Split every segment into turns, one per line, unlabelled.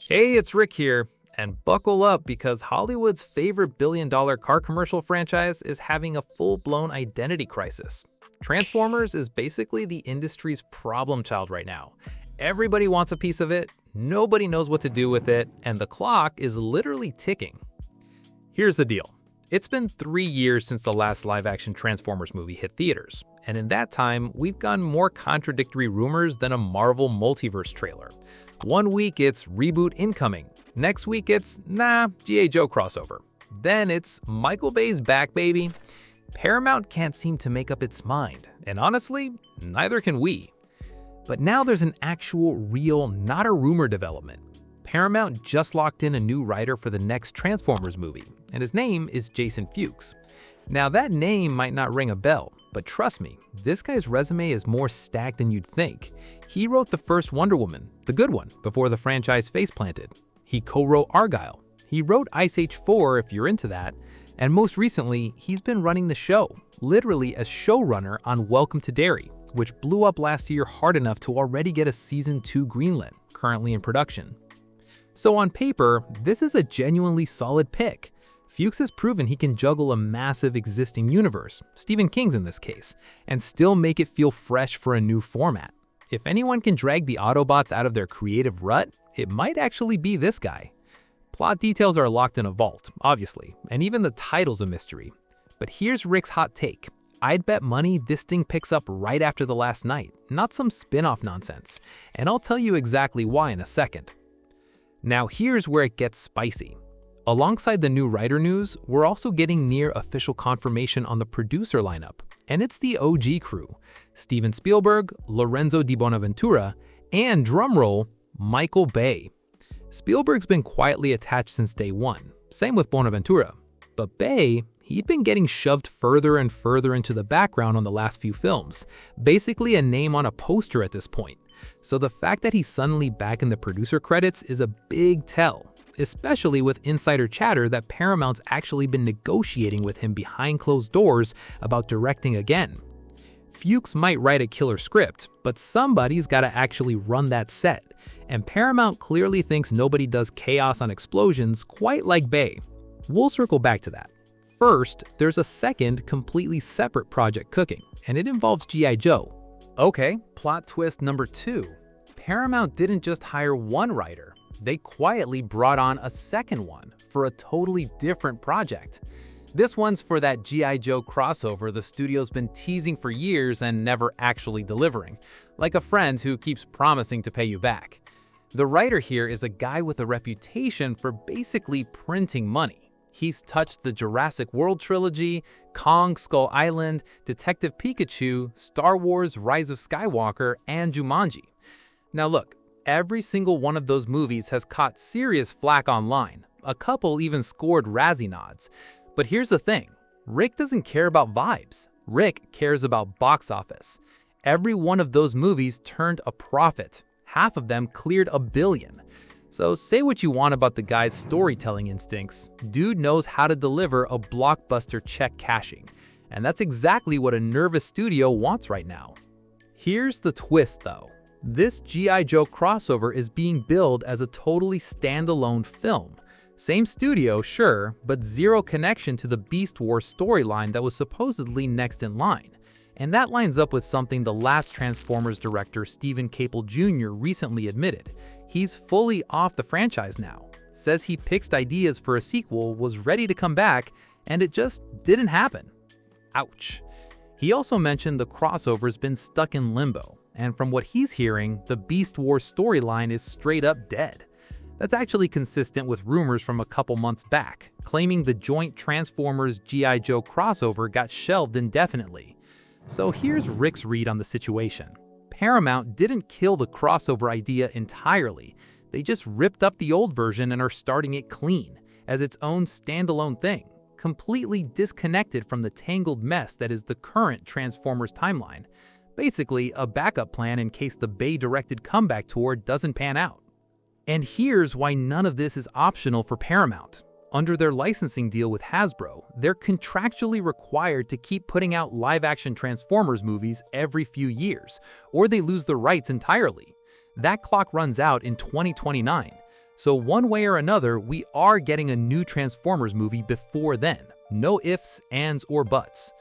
Hey, it's Rick here, and buckle up because Hollywood's favorite billion-dollar car commercial franchise is having a full-blown identity crisis. Transformers is basically the industry's problem child right now. Everybody wants a piece of it, nobody knows what to do with it, and the clock is literally ticking. Here's the deal. It's been 3 years since the last live-action Transformers movie hit theaters, and in that time, we've gotten more contradictory rumors than a Marvel multiverse trailer. One week it's reboot incoming, next week it's G.I. Joe crossover. Then it's Michael Bay's back, baby. Paramount can't seem to make up its mind, and honestly, neither can we. But now there's an actual, real, not a rumor development. Paramount just locked in a new writer for the next Transformers movie, and his name is Jason Fuchs. Now that name might not ring a bell, but trust me, this guy's resume is more stacked than you'd think. He wrote the first Wonder Woman, the good one, before the franchise face planted. He co-wrote Argyle. He wrote Ice Age 4 if you're into that. And most recently, he's been running the show, literally as showrunner on Welcome to Derry, which blew up last year hard enough to already get a Season 2 greenlit, currently in production. So on paper, this is a genuinely solid pick. Fuchs has proven he can juggle a massive existing universe, Stephen King's in this case, and still make it feel fresh for a new format. If anyone can drag the Autobots out of their creative rut, it might actually be this guy. Plot details are locked in a vault, obviously, and even the title's a mystery. But here's Rick's hot take. I'd bet money this thing picks up right after The Last Night, not some spin-off nonsense, and I'll tell you exactly why in a second. Now here's where it gets spicy. Alongside the new writer news, we're also getting near official confirmation on the producer lineup, and it's the OG crew: Steven Spielberg, Lorenzo di Bonaventura, and drumroll, Michael Bay. Spielberg's been quietly attached since day one, same with Bonaventura. But Bay, he'd been getting shoved further and further into the background on the last few films, basically a name on a poster at this point. So the fact that he's suddenly back in the producer credits is a big tell, especially with insider chatter that Paramount's actually been negotiating with him behind closed doors about directing again. Fuchs might write a killer script, but somebody's gotta actually run that set, and Paramount clearly thinks nobody does chaos on explosions quite like Bay. We'll circle back to that. First, there's a second, completely separate project cooking, and it involves G.I. Joe. Okay, plot twist number 2. Paramount didn't just hire one writer, they quietly brought on a second one for a totally different project. This one's for that G.I. Joe crossover the studio's been teasing for years and never actually delivering, like a friend who keeps promising to pay you back. The writer here is a guy with a reputation for basically printing money. He's touched the Jurassic World trilogy, Kong Skull Island, Detective Pikachu, Star Wars Rise of Skywalker, and Jumanji. Now look, every single one of those movies has caught serious flack online. A couple even scored Razzie nods. But here's the thing, Rick doesn't care about vibes. Rick cares about box office. Every one of those movies turned a profit. Half of them cleared $1 billion. So say what you want about the guy's storytelling instincts, dude knows how to deliver a blockbuster check cashing. And that's exactly what a nervous studio wants right now. Here's the twist though. This G.I. Joe crossover is being billed as a totally standalone film. Same studio, sure, but zero connection to the Beast Wars storyline that was supposedly next in line. And that lines up with something the last Transformers director Stephen Caple Jr. recently admitted. He's fully off the franchise now. Says he pitched ideas for a sequel, was ready to come back, and it just didn't happen. Ouch. He also mentioned the crossover's been stuck in limbo, and from what he's hearing, the Beast Wars storyline is straight up dead. That's actually consistent with rumors from a couple months back, claiming the joint Transformers G.I. Joe crossover got shelved indefinitely. So here's Rick's read on the situation. Paramount didn't kill the crossover idea entirely. They just ripped up the old version and are starting it clean, as its own standalone thing, completely disconnected from the tangled mess that is the current Transformers timeline. Basically, a backup plan in case the Bay-directed comeback tour doesn't pan out. And here's why none of this is optional for Paramount. Under their licensing deal with Hasbro, they're contractually required to keep putting out live-action Transformers movies every few years, or they lose the rights entirely. That clock runs out in 2029. So one way or another, we are getting a new Transformers movie before then. No ifs, ands, or buts.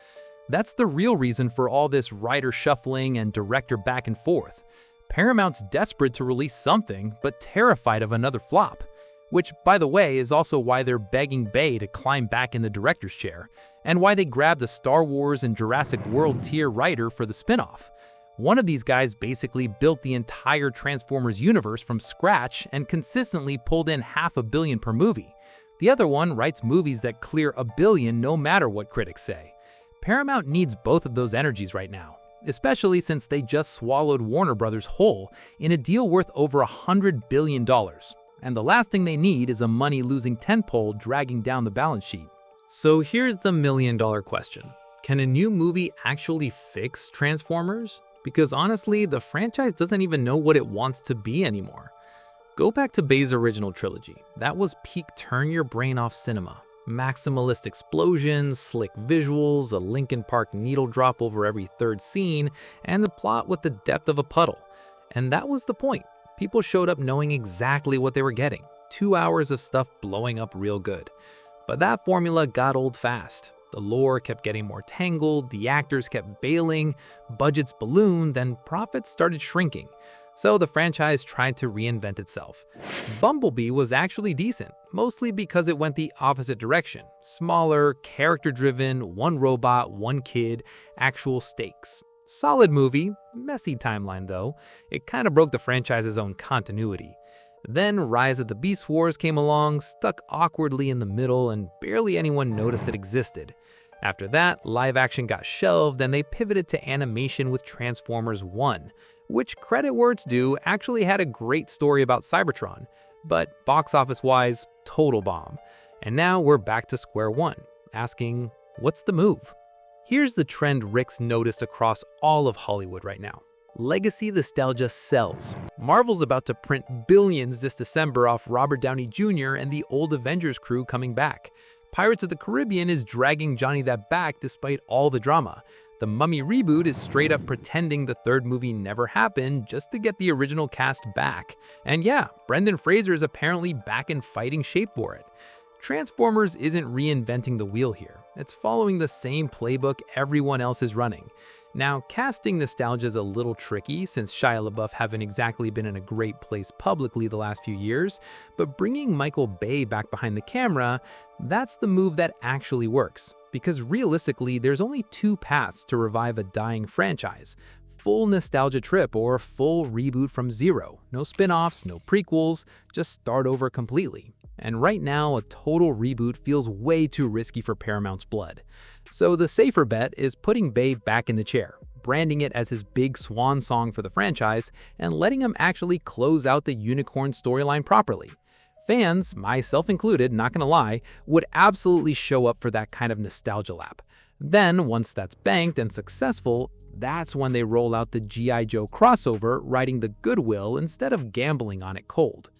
That's the real reason for all this writer shuffling and director back and forth. Paramount's desperate to release something, but terrified of another flop. Which, by the way, is also why they're begging Bay to climb back in the director's chair, and why they grabbed a Star Wars and Jurassic World tier writer for the spin-off. One of these guys basically built the entire Transformers universe from scratch and consistently pulled in $500 million per movie. The other one writes movies that clear $1 billion no matter what critics say. Paramount needs both of those energies right now, especially since they just swallowed Warner Brothers whole in a deal worth over $100 billion. And the last thing they need is a money-losing tentpole dragging down the balance sheet. So here's the million-dollar question. Can a new movie actually fix Transformers? Because honestly, the franchise doesn't even know what it wants to be anymore. Go back to Bay's original trilogy. That was peak turn-your-brain-off cinema. Maximalist explosions, slick visuals, a Linkin Park needle drop over every third scene, and the plot with the depth of a puddle. And that was the point. People showed up knowing exactly what they were getting. 2 hours of stuff blowing up real good. But that formula got old fast. The lore kept getting more tangled, the actors kept bailing, budgets ballooned, and profits started shrinking. So the franchise tried to reinvent itself. Bumblebee was actually decent, mostly because it went the opposite direction. Smaller, character-driven, one robot, one kid, actual stakes. Solid movie, messy timeline though. It kind of broke the franchise's own continuity. Then Rise of the Beast Wars came along, stuck awkwardly in the middle, and barely anyone noticed it existed. After that, live action got shelved and they pivoted to animation with Transformers 1, which, credit where it's due, actually had a great story about Cybertron, but box office-wise, total bomb. And now we're back to square one, asking, what's the move? Here's the trend Rick's noticed across all of Hollywood right now. Legacy nostalgia sells. Marvel's about to print billions this December off Robert Downey Jr. and the old Avengers crew coming back. Pirates of the Caribbean is dragging Johnny Depp back despite all the drama. The Mummy reboot is straight up pretending the third movie never happened just to get the original cast back. And yeah, Brendan Fraser is apparently back in fighting shape for it. Transformers isn't reinventing the wheel here. It's following the same playbook everyone else is running. Now, casting nostalgia is a little tricky since Shia LaBeouf haven't exactly been in a great place publicly the last few years, but bringing Michael Bay back behind the camera, that's the move that actually works. Because realistically, there's only two paths to revive a dying franchise. Full nostalgia trip or full reboot from zero. No spin-offs, no prequels, just start over completely. And right now, a total reboot feels way too risky for Paramount's blood. So the safer bet is putting Bay back in the chair, branding it as his big swan song for the franchise, and letting him actually close out the unicorn storyline properly. Fans, myself included, not gonna lie, would absolutely show up for that kind of nostalgia lap. Then, once that's banked and successful, that's when they roll out the G.I. Joe crossover, riding the goodwill instead of gambling on it cold.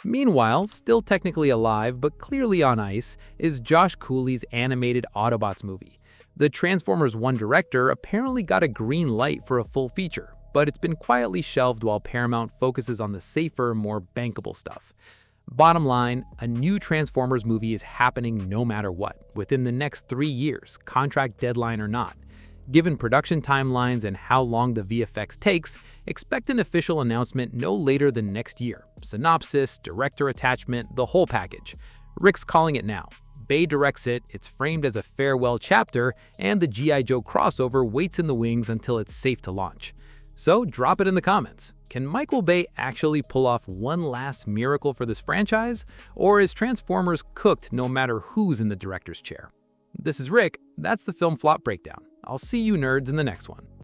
Meanwhile, still technically alive but clearly on ice, is Josh Cooley's animated Autobots movie. The Transformers 1 director apparently got a green light for a full feature, but it's been quietly shelved while Paramount focuses on the safer, more bankable stuff. Bottom line, a new Transformers movie is happening no matter what, within the next 3 years, contract deadline or not. Given production timelines and how long the VFX takes, expect an official announcement no later than next year. Synopsis, director attachment, the whole package. Rick's calling it now. Bay directs it, it's framed as a farewell chapter, and the G.I. Joe crossover waits in the wings until it's safe to launch. So drop it in the comments. Can Michael Bay actually pull off one last miracle for this franchise? Or is Transformers cooked no matter who's in the director's chair? This is Rick, that's the Film Flop Breakdown. I'll see you nerds in the next one.